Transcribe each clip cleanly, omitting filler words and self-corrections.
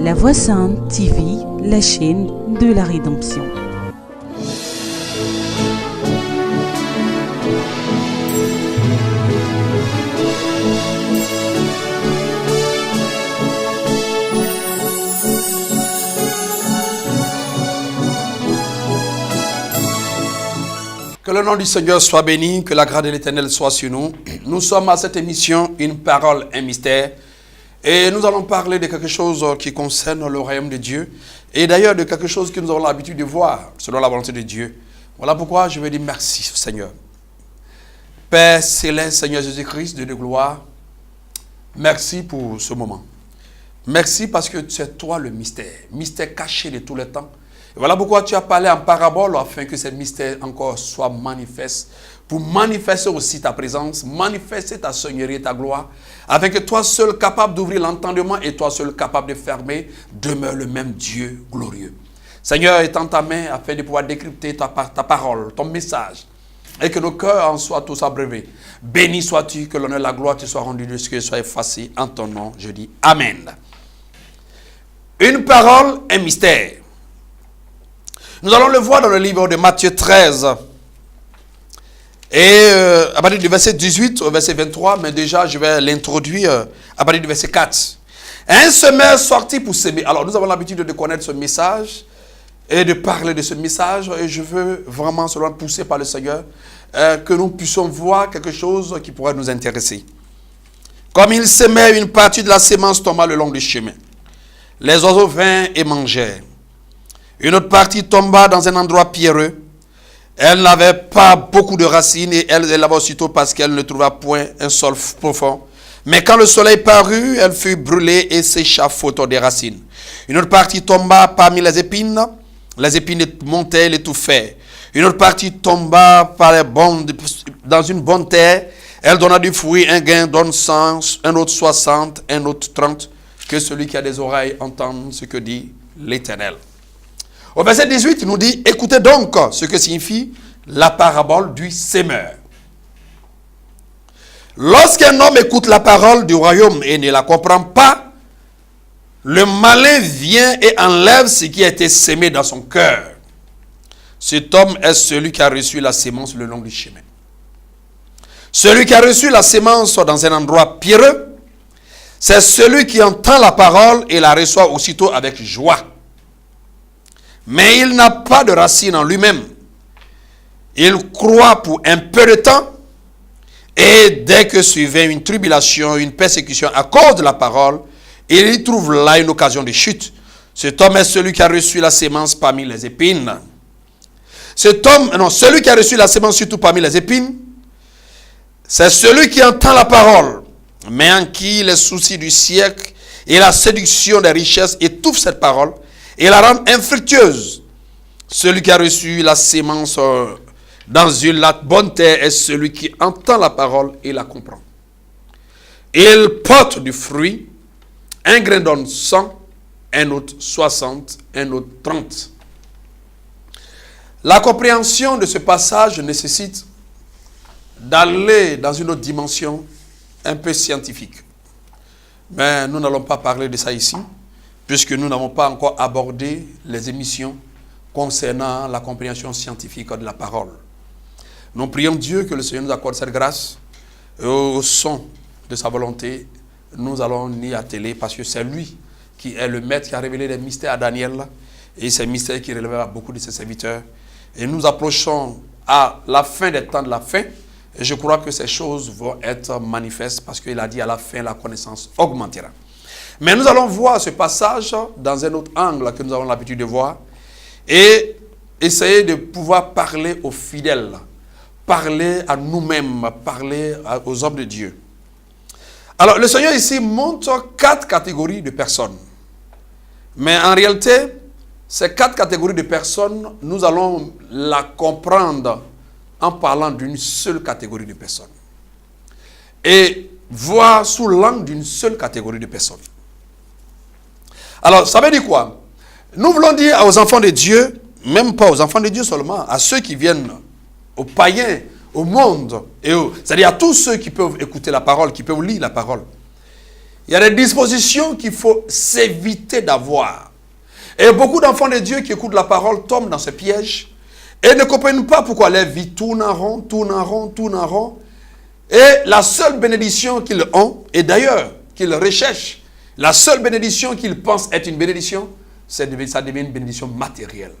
La Voix Sainte TV, la chaîne de la rédemption. Que le nom du Seigneur soit béni, que la grâce de l'Éternel soit sur nous. Nous sommes à cette émission, une parole, un mystère. Et nous allons parler de quelque chose qui concerne le royaume de Dieu. Et d'ailleurs de quelque chose que nous avons l'habitude de voir, selon la volonté de Dieu. Voilà pourquoi je veux dire merci, Seigneur. Père céleste, Seigneur Jésus-Christ, Dieu de gloire, merci pour ce moment. Merci parce que c'est toi le mystère caché de tous les temps. Et voilà pourquoi tu as parlé en parabole afin que ces mystères encore soient manifestes, pour manifester aussi ta présence, manifester ta seigneurie et ta gloire, afin que toi seul capable d'ouvrir l'entendement et toi seul capable de fermer, demeure le même Dieu glorieux. Seigneur, étends ta main afin de pouvoir décrypter ta parole, ton message, et que nos cœurs en soient tous abreuvés. Béni sois-tu, que l'honneur et la gloire te soient rendus, de ce que soit effacé en ton nom. Je dis Amen. Une parole, un mystère. Nous allons le voir dans le livre de Matthieu 13. Et à partir du verset 18 au verset 23, mais déjà je vais l'introduire à partir du verset 4. Un semeur sortit pour s'aimer. Alors nous avons l'habitude de connaître ce message et de parler de ce message. Et je veux vraiment, selon poussé par le Seigneur, que nous puissions voir quelque chose qui pourrait nous intéresser. Comme il s'aimait, une partie de la sémence tomba le long du chemin. Les oiseaux vinrent et mangèrent. Une autre partie tomba dans un endroit pierreux. Elle n'avait pas beaucoup de racines et elle l'avait aussitôt parce qu'elle ne trouva point un sol profond. Mais quand le soleil parut, elle fut brûlée et sécha faute des racines. Une autre partie tomba parmi les épines montaient et l'étouffaient. Une autre partie tomba dans une bonne terre. Elle donna du fruit, un gain donne 100, un autre 60, un autre 30. Que celui qui a des oreilles entende ce que dit l'Éternel. Au verset 18, il nous dit, écoutez donc ce que signifie la parabole du semeur. Lorsqu'un homme écoute la parole du royaume et ne la comprend pas, le malin vient et enlève ce qui a été semé dans son cœur. Cet homme est celui qui a reçu la sémence le long du chemin. Celui qui a reçu la sémence dans un endroit pierreux, c'est celui qui entend la parole et la reçoit aussitôt avec joie. Mais il n'a pas de racine en lui-même. Il croit pour un peu de temps et dès que survient une tribulation, une persécution à cause de la parole, il y trouve là une occasion de chute. Cet homme est celui qui a reçu la sémence parmi les épines. Celui qui a reçu la sémence surtout parmi les épines, c'est celui qui entend la parole, mais en qui les soucis du siècle et la séduction des richesses étouffent cette parole et la rendent infructueuse. Celui qui a reçu la sémence dans une bonne terre est celui qui entend la parole et la comprend. Il porte du fruit, un grain donne 100, un autre 60, un autre 30. La compréhension de ce passage nécessite d'aller dans une autre dimension un peu scientifique. Mais nous n'allons pas parler de ça ici, puisque nous n'avons pas encore abordé les émissions concernant la compréhension scientifique de la parole. Nous prions Dieu que le Seigneur nous accorde cette grâce et au son de sa volonté, nous allons y atteler parce que c'est lui qui est le maître qui a révélé les mystères à Daniel et ces mystères qui révélaient à beaucoup de ses serviteurs. Et nous approchons à la fin des temps de la fin et je crois que ces choses vont être manifestes parce qu'il a dit à la fin la connaissance augmentera. Mais nous allons voir ce passage dans un autre angle que nous avons l'habitude de voir et essayer de pouvoir parler aux fidèles, parler à nous-mêmes, parler aux hommes de Dieu. Alors, le Seigneur ici montre 4 catégories de personnes. Mais en réalité, ces 4 catégories de personnes, nous allons la comprendre en parlant d'une seule catégorie de personnes. Et voir sous l'angle d'une seule catégorie de personnes. Alors, ça veut dire quoi? Nous voulons dire aux enfants de Dieu, même pas aux enfants de Dieu seulement, à ceux qui viennent, aux païens, au monde, c'est-à-dire à tous ceux qui peuvent écouter la parole, qui peuvent lire la parole. Il y a des dispositions qu'il faut s'éviter d'avoir. Et beaucoup d'enfants de Dieu qui écoutent la parole tombent dans ce piège et ne comprennent pas pourquoi leur vie tourne en rond, tourne en rond, tourne en rond. Et la seule bénédiction qu'ils ont, et d'ailleurs qu'ils recherchent, la seule bénédiction qu'ils pensent être une bénédiction, ça devient une bénédiction matérielle.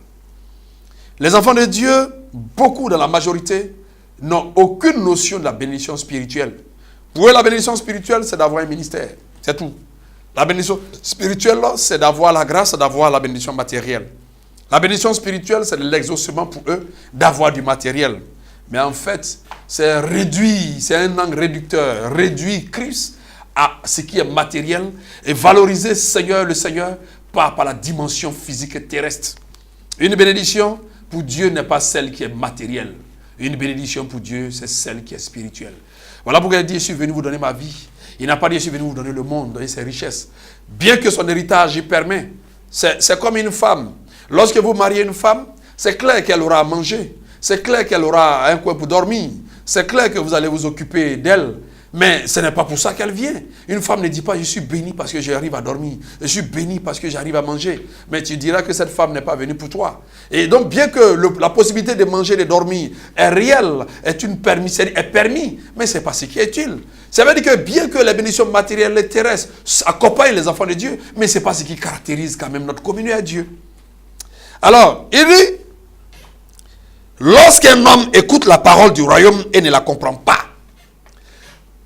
Les enfants de Dieu, beaucoup dans la majorité, n'ont aucune notion de la bénédiction spirituelle. Pour eux, la bénédiction spirituelle, c'est d'avoir un ministère. C'est tout. La bénédiction spirituelle, c'est d'avoir la grâce, d'avoir la bénédiction matérielle. La bénédiction spirituelle, c'est l'exaucement pour eux d'avoir du matériel. Mais en fait, c'est réduit, c'est un angle réducteur, réduit Christ à ce qui est matériel et valoriser le Seigneur par la dimension physique et terrestre. Une bénédiction pour Dieu n'est pas celle qui est matérielle. Une bénédiction pour Dieu, c'est celle qui est spirituelle. Voilà pourquoi il dit, je suis venu vous donner ma vie. Il n'a pas dit, je suis venu vous donner le monde, donner ses richesses. Bien que son héritage y permet. C'est comme une femme. Lorsque vous mariez une femme, c'est clair qu'elle aura à manger. C'est clair qu'elle aura un coin pour dormir. C'est clair que vous allez vous occuper d'elle. Mais ce n'est pas pour ça qu'elle vient. Une femme ne dit pas, je suis béni parce que j'arrive à dormir. Je suis béni parce que j'arrive à manger. Mais tu diras que cette femme n'est pas venue pour toi. Et donc, bien que la possibilité de manger et de dormir est réelle, est permis, mais ce n'est pas ce qui est utile. Ça veut dire que bien que les bénédictions matérielles et terrestres accompagnent les enfants de Dieu, mais ce n'est pas ce qui caractérise quand même notre communion à Dieu. Alors, il dit, lorsqu'un homme écoute la parole du royaume et ne la comprend pas,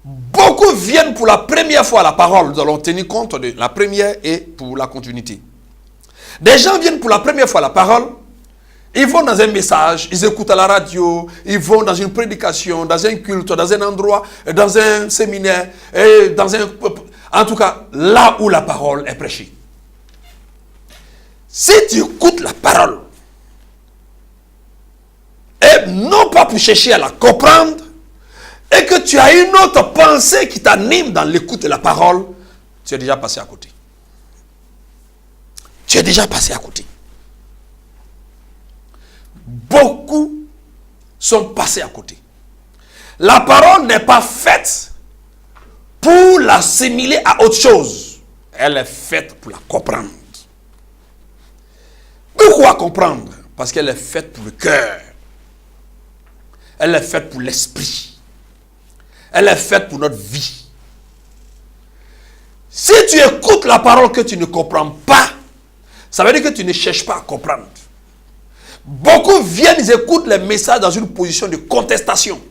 beaucoup viennent pour la première fois à la parole. Nous allons tenir compte de la première et pour la continuité. Des gens viennent pour la première fois à la parole. Ils vont dans un message, ils écoutent à la radio, ils vont dans une prédication, dans un culte, dans un endroit, dans un séminaire, et en tout cas, là où la parole est prêchée. Si tu écoutes la parole, et non pas pour chercher à la comprendre, et que tu as une autre pensée qui t'anime dans l'écoute de la parole, tu es déjà passé à côté. Tu es déjà passé à côté. Beaucoup sont passés à côté. La parole n'est pas faite pour l'assimiler à autre chose. Elle est faite pour la comprendre. Pourquoi comprendre? Parce qu'elle est faite pour le cœur. Elle est faite pour l'esprit. Elle est faite pour notre vie. Si tu écoutes la parole que tu ne comprends pas, ça veut dire que tu ne cherches pas à comprendre. Beaucoup viennent, ils écoutent les messages dans une position de contestation.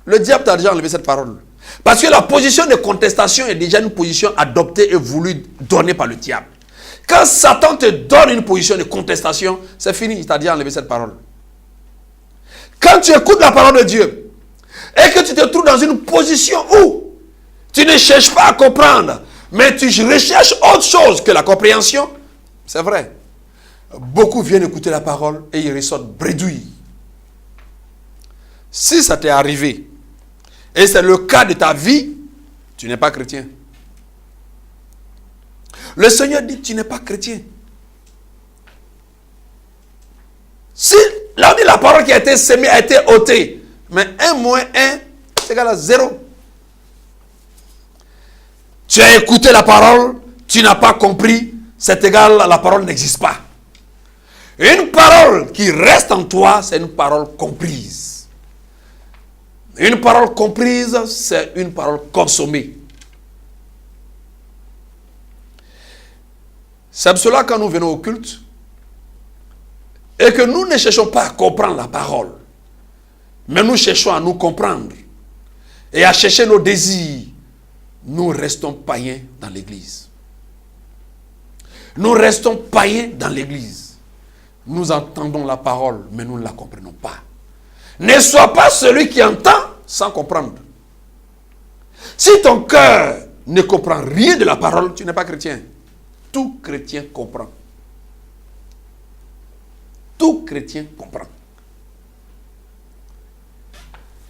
Le diable t'a déjà enlevé cette parole. Parce que la position de contestation est déjà une position adoptée et voulue donner par le diable. Quand Satan te donne une position de contestation, c'est fini, il t'a déjà enlevé cette parole. Quand tu écoutes la parole de Dieu, et que tu te trouves dans une position où tu ne cherches pas à comprendre, mais tu recherches autre chose que la compréhension, c'est vrai. Beaucoup viennent écouter la parole et ils ressortent bredouilles. Si ça t'est arrivé, et c'est le cas de ta vie, tu n'es pas chrétien. Le Seigneur dit, tu n'es pas chrétien. Si la parole qui a été sémée a été ôtée, mais 1 moins 1 c'est égal à 0. Tu as écouté la parole, tu n'as pas compris, c'est égal à la parole n'existe pas. Une parole qui reste en toi, c'est une parole comprise. Une parole comprise, c'est une parole consommée. C'est pour cela que quand nous venons au culte, et que nous ne cherchons pas à comprendre la parole, mais nous cherchons à nous comprendre et à chercher nos désirs, nous restons païens dans l'église. Nous restons païens dans l'église. Nous entendons la parole, mais nous ne la comprenons pas. Ne sois pas celui qui entend sans comprendre. Si ton cœur ne comprend rien de la parole, tu n'es pas chrétien. Tout chrétien comprend. Tout chrétien comprend.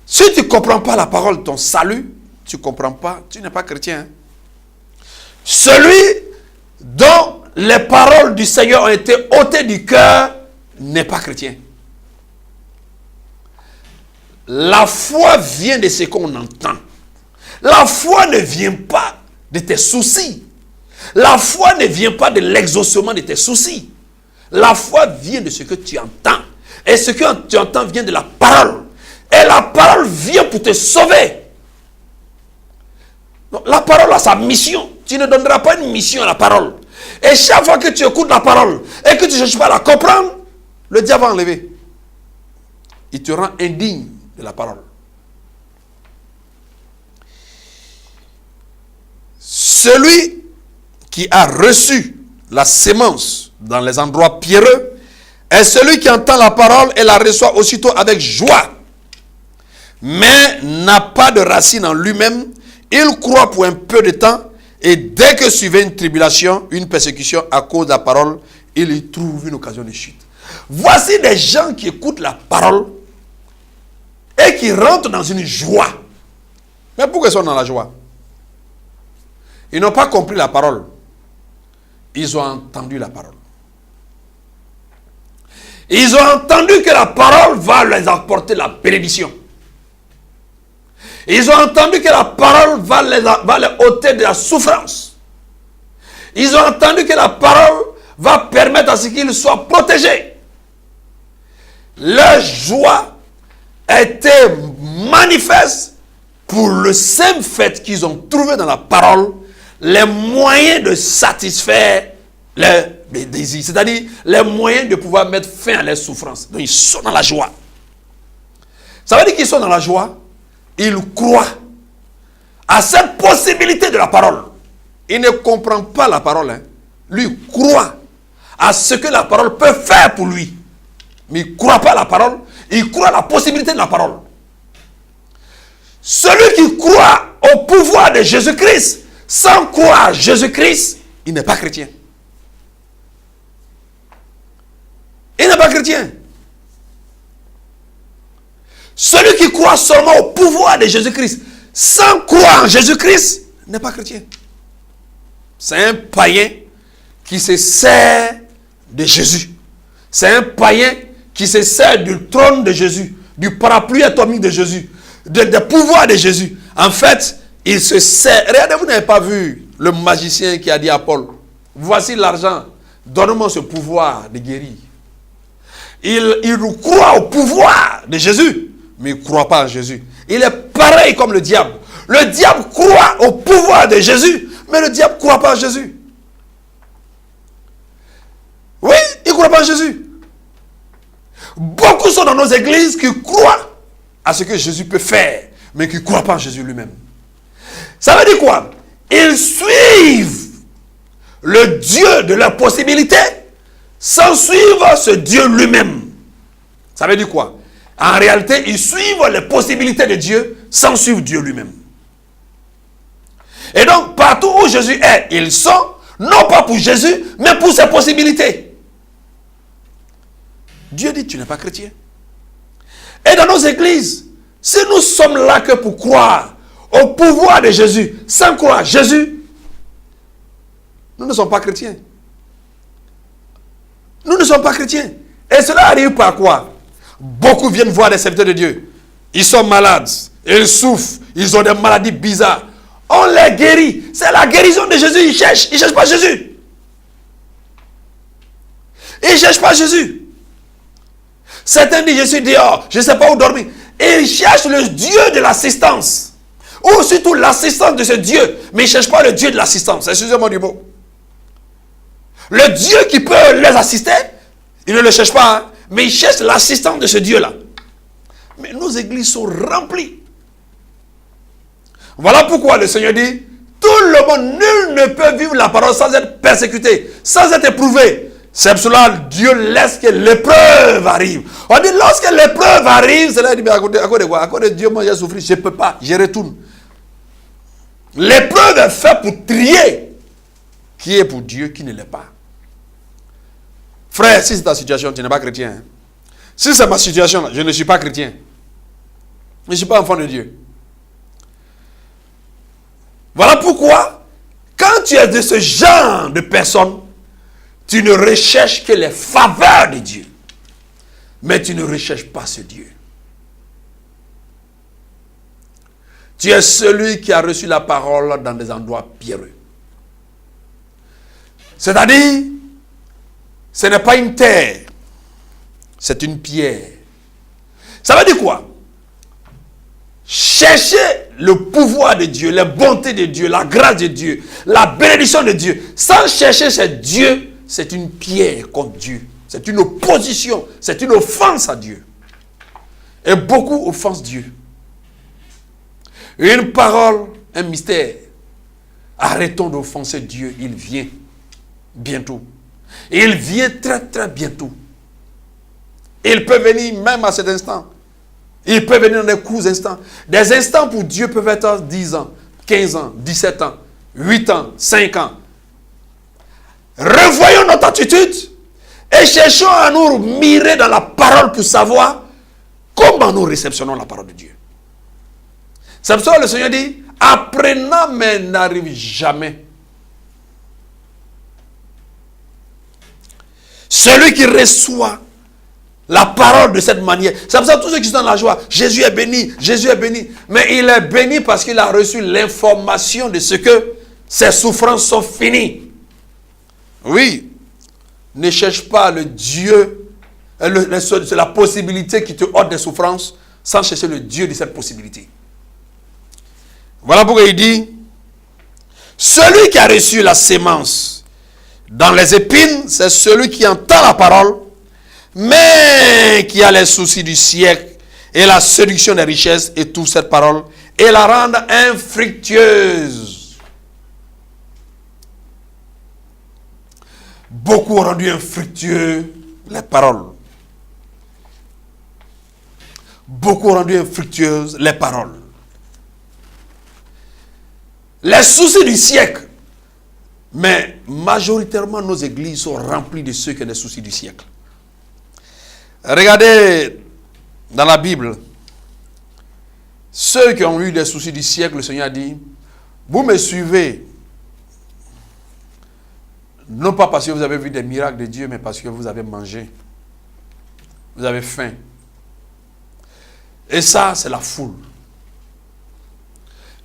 Si tu ne comprends pas la parole de ton salut, tu ne comprends pas, tu n'es pas chrétien. Celui dont les paroles du Seigneur ont été ôtées du cœur n'est pas chrétien. La foi vient de ce qu'on entend. La foi ne vient pas de tes soucis. La foi ne vient pas de l'exaucement de tes soucis. La foi vient de ce que tu entends. Et ce que tu entends vient de la parole. Et la parole vient pour te sauver. Donc, la parole a sa mission. Tu ne donneras pas une mission à la parole. Et chaque fois que tu écoutes la parole et que tu ne cherches pas à la comprendre, le diable va enlever. Il te rend indigne de la parole. Celui qui a reçu la sémence dans les endroits pierreux est celui qui entend la parole et la reçoit aussitôt avec joie, mais n'a pas de racine en lui-même. Il croit pour un peu de temps et dès que suivait une tribulation, une persécution à cause de la parole, il y trouve une occasion de chute. Voici des gens qui écoutent la parole et qui rentrent dans une joie. Mais pourquoi ils sont dans la joie? Ils n'ont pas compris la parole. Ils ont entendu la parole. Ils ont entendu que la parole va les apporter la bénédiction. Ils ont entendu que la parole va les ôter de la souffrance. Ils ont entendu que la parole va permettre à ce qu'ils soient protégés. Leur joie était manifeste pour le simple fait qu'ils ont trouvé dans la parole les moyens de satisfaire leurs désirs, c'est-à-dire les moyens de pouvoir mettre fin à leurs souffrances. Donc ils sont dans la joie. Ça veut dire qu'ils sont dans la joie. Ils croient à cette possibilité de la parole. Il ne comprend pas la parole. Hein. Lui croit à ce que la parole peut faire pour lui. Mais il ne croit pas à la parole. Il croit à la possibilité de la parole. Celui qui croit au pouvoir de Jésus-Christ, sans croire à Jésus-Christ, il n'est pas chrétien. Il n'est pas chrétien. Celui qui croit seulement au pouvoir de Jésus-Christ, sans croire en Jésus-Christ, n'est pas chrétien. C'est un païen qui se sert de Jésus. C'est un païen qui se sert du trône de Jésus, du parapluie atomique de Jésus, des pouvoirs de Jésus. En fait, il se sert. Regardez, vous n'avez pas vu le magicien qui a dit à Paul, voici l'argent, donne-moi ce pouvoir de guérir. Il croit au pouvoir de Jésus, mais il ne croit pas en Jésus. Il est pareil comme le diable. Le diable croit au pouvoir de Jésus, mais le diable ne croit pas en Jésus. Oui, il ne croit pas en Jésus. Beaucoup sont dans nos églises qui croient à ce que Jésus peut faire, mais qui ne croient pas en Jésus lui-même. Ça veut dire quoi? Ils suivent le Dieu de leurs possibilités sans suivre ce Dieu lui-même. Ça veut dire quoi? En réalité, ils suivent les possibilités de Dieu sans suivre Dieu lui-même. Et donc, partout où Jésus est, ils sont, non pas pour Jésus, mais pour ses possibilités. Dieu dit, tu n'es pas chrétien. Et dans nos églises, si nous sommes là que pour croire au pouvoir de Jésus, sans croire à Jésus, nous ne sommes pas chrétiens. Nous ne sommes pas chrétiens. Et cela arrive par quoi? Beaucoup viennent voir des serviteurs de Dieu. Ils sont malades, ils souffrent, ils ont des maladies bizarres. On les guérit. C'est la guérison de Jésus. Ils ne cherchent pas Jésus. Ils ne cherchent pas Jésus. Certains disent, je suis dehors, je ne sais pas où dormir. Et ils cherchent le Dieu de l'assistance. Ou surtout l'assistance de ce Dieu. Mais ils ne cherchent pas le Dieu de l'assistance. Excusez-moi du mot. Le Dieu qui peut les assister, ils ne le cherchent pas, hein, mais ils cherchent l'assistance de ce Dieu-là. Mais nos églises sont remplies. Voilà pourquoi le Seigneur dit, tout le monde, nul ne peut vivre la parole sans être persécuté, sans être éprouvé. C'est pour cela que Dieu laisse que l'épreuve arrive. On dit, lorsque l'épreuve arrive, c'est là qu'il dit, à cause de quoi? À cause de Dieu, moi j'ai souffert, je ne peux pas, je retourne. L'épreuve est faite pour trier qui est pour Dieu, qui ne l'est pas. Frère, si c'est ta situation, tu n'es pas chrétien. Hein? Si c'est ma situation, je ne suis pas chrétien. Je ne suis pas enfant de Dieu. Voilà pourquoi, quand tu es de ce genre de personne, tu ne recherches que les faveurs de Dieu. Mais tu ne recherches pas ce Dieu. Tu es celui qui a reçu la parole dans des endroits pierreux. C'est-à-dire, ce n'est pas une terre, c'est une pierre. Ça veut dire quoi? Chercher le pouvoir de Dieu, la bonté de Dieu, la grâce de Dieu, la bénédiction de Dieu, sans chercher chez Dieu, c'est une pierre contre Dieu. C'est une opposition, c'est une offense à Dieu. Et beaucoup offensent Dieu. Une parole, un mystère. Arrêtons d'offenser Dieu, il vient bientôt. Il vient très très bientôt. Il peut venir même à cet instant. Il peut venir dans des courts instants. Des instants pour Dieu peuvent être 10 ans, 15 ans, 17 ans, 8 ans, 5 ans. Revoyons notre attitude et cherchons à nous mirer dans la parole pour savoir comment nous réceptionnons la parole de Dieu. C'est pour ça que le Seigneur dit, apprenant mais n'arrive jamais. Celui qui reçoit la parole de cette manière. C'est pour ça que tous ceux qui sont dans la joie, Jésus est béni, Jésus est béni. Mais il est béni parce qu'il a reçu l'information de ce que ses souffrances sont finies. Oui, ne cherche pas le Dieu, la possibilité qui te ôte des souffrances, sans chercher le Dieu de cette possibilité. Voilà pourquoi il dit, celui qui a reçu la sémence dans les épines, c'est celui qui entend la parole, mais qui a les soucis du siècle et la séduction des richesses et toute cette parole et la rende infructueuse. Beaucoup ont rendu infructueux les paroles. Beaucoup ont rendu infructueuses les paroles. Les soucis du siècle. Mais majoritairement, nos églises sont remplies de ceux qui ont des soucis du siècle. Regardez dans la Bible, ceux qui ont eu des soucis du siècle, le Seigneur a dit, vous me suivez, non pas parce que vous avez vu des miracles de Dieu, mais parce que vous avez mangé, vous avez faim. Et ça, c'est la foule.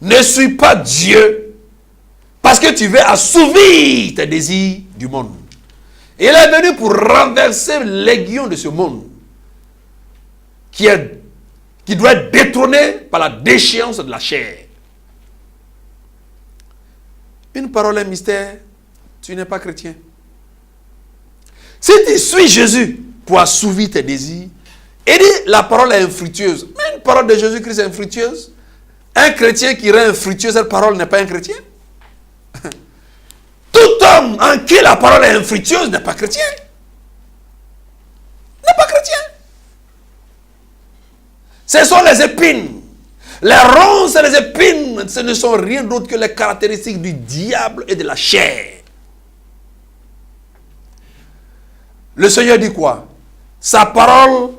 Ne suis pas Dieu parce que tu veux assouvir tes désirs du monde. Il est venu pour renverser l'aiguillon de ce monde qui doit être détrôné par la déchéance de la chair. Une parole, un mystère, tu n'es pas chrétien. Si tu suis Jésus pour assouvir tes désirs, il dit la parole est infructueuse. Mais une parole de Jésus-Christ est infructueuse. Un chrétien qui rend infructueuse cette parole n'est pas un chrétien. Tout homme en qui la parole est infructueuse n'est pas chrétien. N'est pas chrétien. Ce sont les épines. Les ronces et les épines, ce ne sont rien d'autre que les caractéristiques du diable et de la chair. Le Seigneur dit quoi? Sa parole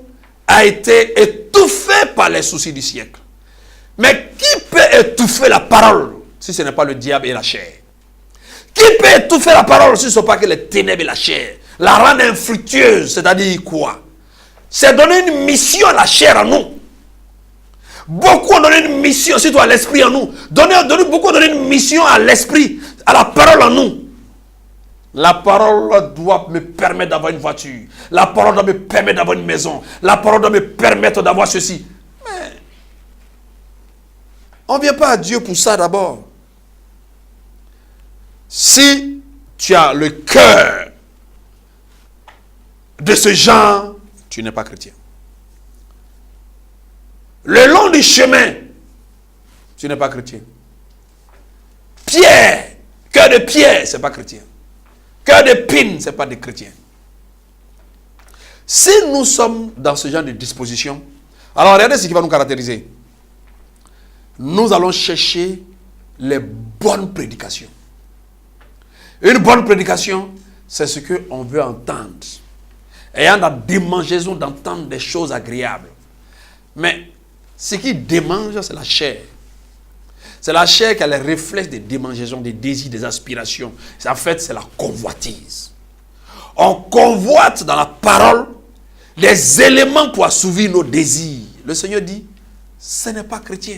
a été étouffée par les soucis du siècle. Mais qui peut étouffer la parole si ce n'est pas le diable et la chair? Qui peut étouffer la parole si ce n'est pas que les ténèbres et la chair? La rendre infructueuse, c'est-à-dire quoi? C'est donner une mission à la chair en nous. Beaucoup ont donné une mission, surtout à l'esprit en nous. Beaucoup ont donné une mission à l'esprit, à la parole en nous. La parole doit me permettre d'avoir une voiture. La parole doit me permettre d'avoir une maison. La parole doit me permettre d'avoir ceci. Mais on ne vient pas à Dieu pour ça d'abord. Si tu as le cœur de ce genre, tu n'es pas chrétien. Le long du chemin, tu n'es pas chrétien. Pierre, cœur de pierre, ce n'est pas chrétien. Cœur d'épine, ce n'est pas des chrétiens. Si nous sommes dans ce genre de disposition, alors regardez ce qui va nous caractériser. Nous allons chercher les bonnes prédications. Une bonne prédication, c'est ce qu'on veut entendre. Ayant la démangeaison d'entendre des choses agréables. Mais ce qui démange, c'est la chair. C'est la chair qui a les réflexes des démangeaisons, des désirs, des aspirations. En fait, c'est la convoitise. On convoite dans la parole les éléments pour assouvir nos désirs. Le Seigneur dit, ce n'est pas chrétien.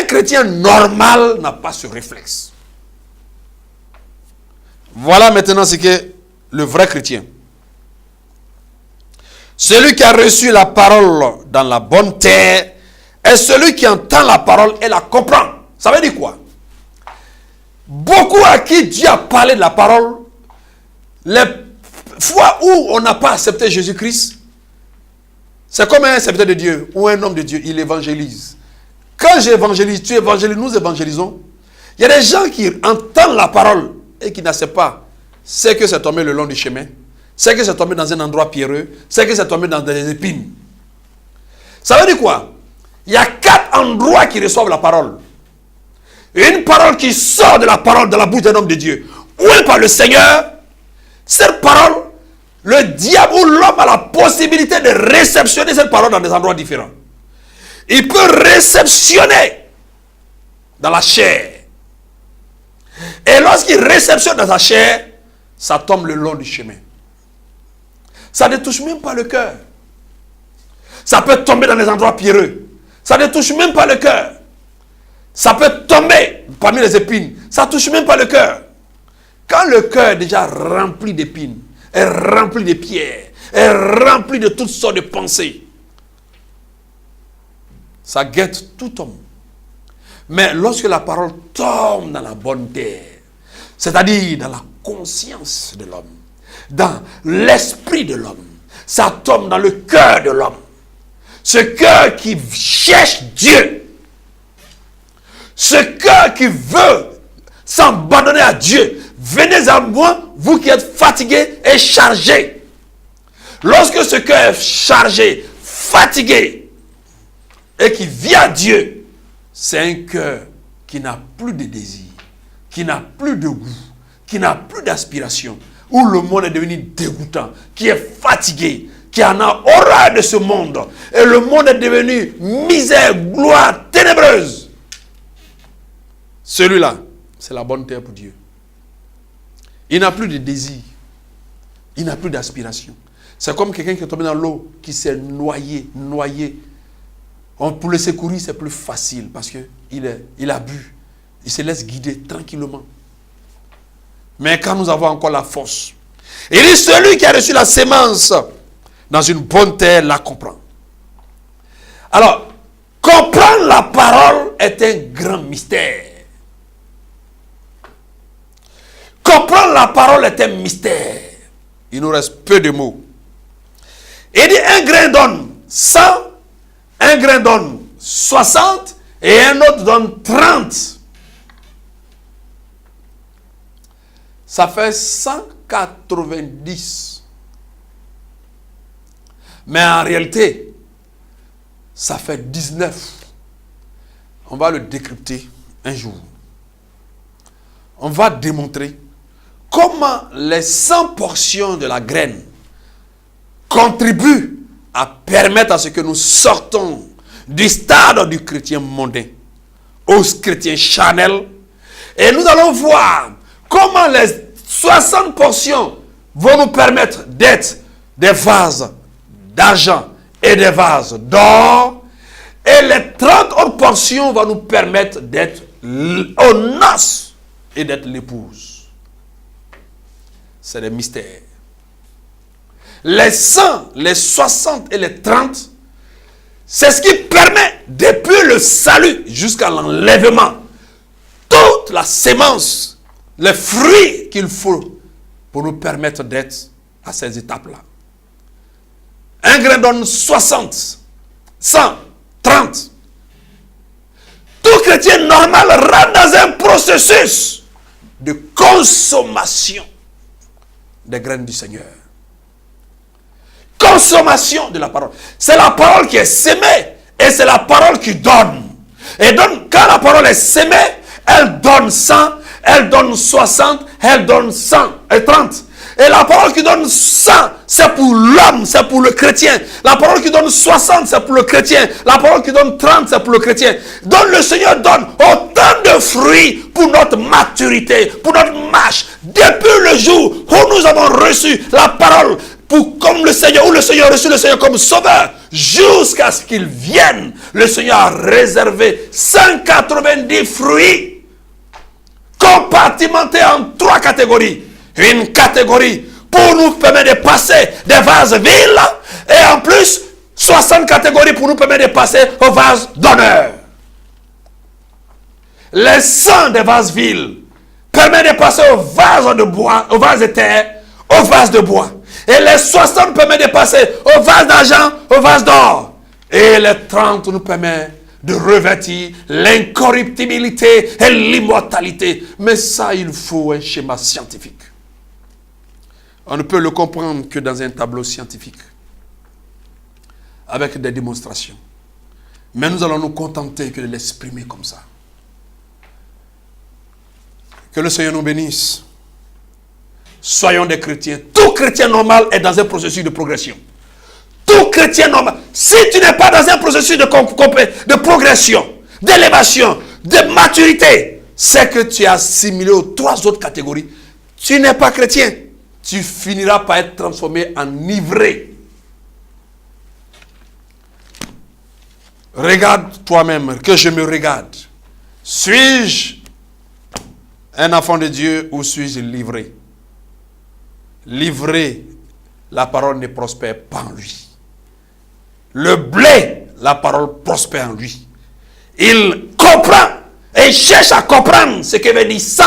chrétien normal n'a pas ce réflexe. Voilà maintenant ce qu'est le vrai chrétien. Celui qui a reçu la parole dans la bonne terre est celui qui entend la parole et la comprend. Ça veut dire quoi? Beaucoup à qui Dieu a parlé de la parole, les fois où on n'a pas accepté Jésus-Christ, c'est comme un serviteur de Dieu ou un homme de Dieu, il évangélise. Quand j'évangélise, tu évangélises, nous évangélisons. Il y a des gens qui entendent la parole et qui n'acceptent pas. C'est que c'est tombé le long du chemin. C'est que c'est tombé dans un endroit pierreux. C'est que c'est tombé dans des épines. Ça veut dire quoi? Il y a 4 endroits qui reçoivent la parole. Une parole qui sort de la parole de la bouche d'un homme de Dieu, ou par le Seigneur. Cette parole, le diable ou l'homme a la possibilité de réceptionner cette parole dans des endroits différents. Il peut réceptionner dans la chair. Et lorsqu'il réceptionne dans sa chair, ça tombe le long du chemin. Ça ne touche même pas le cœur. Ça peut tomber dans des endroits pierreux. Ça ne touche même pas le cœur. Ça peut tomber parmi les épines. Ça ne touche même pas le cœur. Quand le cœur est déjà rempli d'épines, est rempli de pierres, est rempli de toutes sortes de pensées, ça guette tout homme. Mais lorsque la parole tombe dans la bonne terre, c'est-à-dire dans la conscience de l'homme, dans l'esprit de l'homme, ça tombe dans le cœur de l'homme. Ce cœur qui cherche Dieu, ce cœur qui veut s'abandonner à Dieu. Venez à moi, vous qui êtes fatigués et chargés. Lorsque ce cœur est chargé, fatigué, et qui vient à Dieu, c'est un cœur qui n'a plus de désir, qui n'a plus de goût, qui n'a plus d'aspiration, où le monde est devenu dégoûtant, qui est fatigué, qui en a horreur de ce monde. Et le monde est devenu misère, gloire, ténébreuse. Celui-là, c'est la bonne terre pour Dieu. Il n'a plus de désir. Il n'a plus d'aspiration. C'est comme quelqu'un qui est tombé dans l'eau, qui s'est noyé. Pour le secourir, c'est plus facile parce qu'il a bu. Il se laisse guider tranquillement. Mais quand nous avons encore la force, il dit celui qui a reçu la sémence dans une bonne terre la comprend. Alors, comprendre la parole est un grand mystère. Comprendre la parole est un mystère. Il nous reste peu de mots. Il dit un grain donne 100, un grain donne 60 et un autre donne 30. Ça fait 190. Mais en réalité, ça fait 19. On va le décrypter un jour. On va démontrer comment les 100 portions de la graine contribuent à permettre à ce que nous sortons du stade du chrétien mondain au chrétien charnel. Et nous allons voir comment les 60 portions vont nous permettre d'être des vases d'argent et des vases d'or. Et les 30 autres portions vont nous permettre d'être aux noces et d'être l'épouse. C'est des mystères. Les 100, les 60 et les 30, c'est ce qui permet, depuis le salut jusqu'à l'enlèvement, toute la sémence, les fruits qu'il faut pour nous permettre d'être à ces étapes-là. Un grain donne 60, 100, 30. Tout chrétien normal rentre dans un processus de consommation des graines du Seigneur. Consommation de la parole. C'est la parole qui est sémée et c'est la parole qui donne. Et donc, quand la parole est sémée, elle donne 100, elle donne 60, elle donne 100 et 30. Et la parole qui donne 100, c'est pour l'homme, c'est pour le chrétien. La parole qui donne 60, c'est pour le chrétien. La parole qui donne 30, c'est pour le chrétien. Donc le Seigneur donne autant de fruits pour notre maturité, pour notre marche. Depuis le jour où nous avons reçu la parole, pour comme le Seigneur, ou le Seigneur a reçu le Seigneur comme sauveur, jusqu'à ce qu'il vienne, le Seigneur a réservé 190 fruits, compartimentés en 3 catégories. Une catégorie pour nous permettre de passer des vases viles, et en plus, 60 catégories pour nous permettre de passer aux vases d'honneur. Les 100 des vases viles permettent de passer aux vases de bois, aux vases de terre, aux vases de bois. Et les 60 permettent de passer aux vases d'argent, aux vases d'or. Et les 30 nous permettent de revêtir l'incorruptibilité et l'immortalité. Mais ça, il faut un schéma scientifique. On ne peut le comprendre que dans un tableau scientifique, avec des démonstrations. Mais nous allons nous contenter que de l'exprimer comme ça. Que le Seigneur nous bénisse. Soyons des chrétiens. Tout chrétien normal est dans un processus de progression. Tout chrétien normal. Si tu n'es pas dans un processus de progression, d'élévation, de maturité, c'est que tu es assimilé aux 3 autres catégories. Tu n'es pas chrétien. Tu finiras par être transformé en ivré. Regarde toi-même, que je me regarde. Suis-je un enfant de Dieu ou suis-je livré? Livré, la parole ne prospère pas en lui. Le blé, la parole prospère en lui. Il comprend et il cherche à comprendre ce que veut dire 100,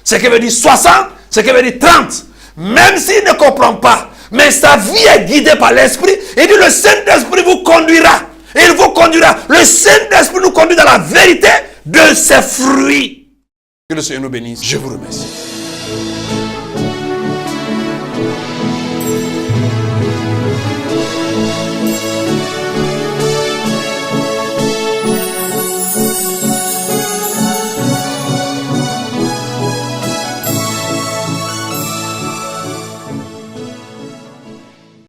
ce que veut dire 60, ce que veut dire 30. Même s'il ne comprend pas, mais sa vie est guidée par l'Esprit, et dit le Saint-Esprit vous conduira. Il vous conduira. Le Saint-Esprit nous conduit dans la vérité de ses fruits. Que le Seigneur nous bénisse. Je vous remercie.